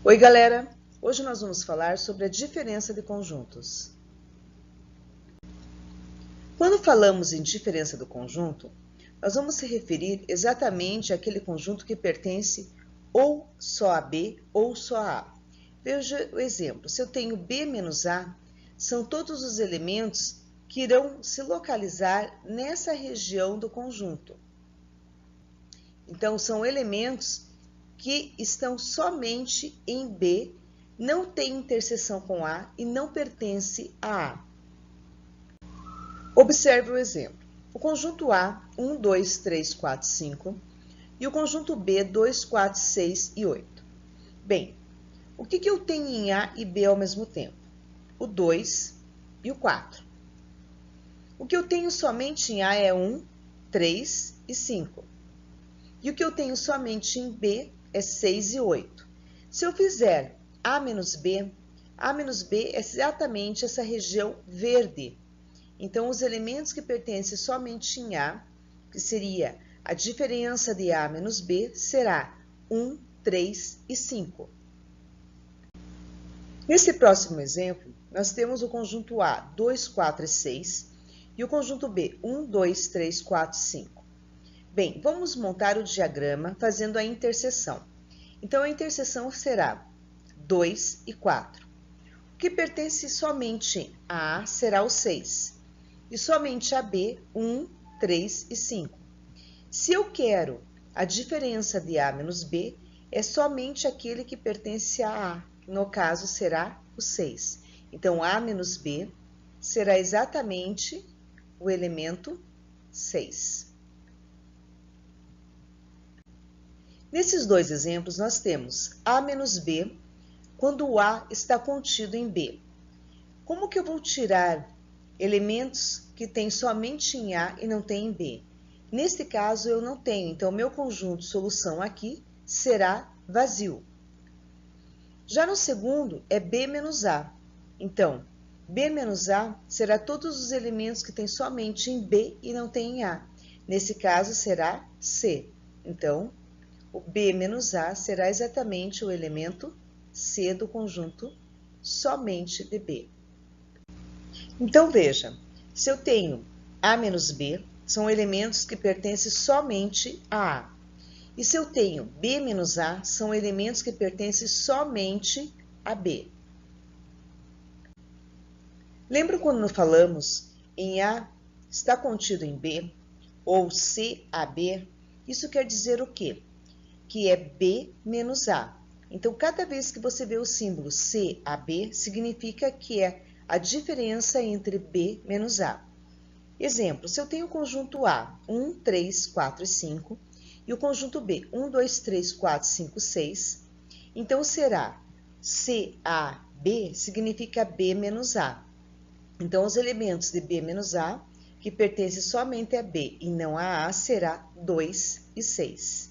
Oi, galera! Hoje nós vamos falar sobre a diferença de conjuntos. Quando falamos em diferença do conjunto, nós vamos se referir exatamente àquele conjunto que pertence ou só a B ou só a A. Veja o exemplo. Se eu tenho B menos A, são todos os elementos que irão se localizar nessa região do conjunto. Então, são elementos que estão somente em B, não tem interseção com A e não pertence a A. Observe o exemplo. O conjunto A, 1, 2, 3, 4, 5, e o conjunto B, 2, 4, 6 e 8. Bem, o que eu tenho em A e B ao mesmo tempo? O 2 e o 4. O que eu tenho somente em A é 1, 3 e 5. E o que eu tenho somente em B é 6 e 8. Se eu fizer A menos B é exatamente essa região verde. Então, os elementos que pertencem somente em A, que seria a diferença de A menos B, será 1, 3 e 5. Nesse próximo exemplo, nós temos o conjunto A, 2, 4 e 6, e o conjunto B, 1, 2, 3, 4, 5. Bem, vamos montar o diagrama fazendo a interseção. Então, a interseção será 2 e 4. O que pertence somente a A será o 6. E somente a B, 1, 3 e 5. Se eu quero a diferença de A menos B, é somente aquele que pertence a A, que no caso será o 6. Então, A menos B será exatamente o elemento 6. Nesses dois exemplos, nós temos A menos B, quando o A está contido em B. Como que eu vou tirar elementos que tem somente em A e não tem em B? Neste caso, eu não tenho, então meu conjunto solução aqui será vazio. Já no segundo, é B menos A. Então, B menos A será todos os elementos que tem somente em B e não tem em A. Nesse caso, será C. Então, o B menos A será exatamente o elemento C do conjunto somente de B. Então, veja, se eu tenho A menos B, são elementos que pertencem somente a A. E se eu tenho B menos A, são elementos que pertencem somente a B. Lembra quando falamos em A está contido em B, ou CAB? Isso quer dizer o quê? Que é B menos A. Então, cada vez que você vê o símbolo CAB, significa que é a diferença entre B menos A. Exemplo, se eu tenho o conjunto A, 1, 3, 4 e 5, e o conjunto B, 1, 2, 3, 4, 5, 6, então será CAB significa B menos A. Então, os elementos de B menos A, que pertencem somente a B e não a A, será 2 e 6.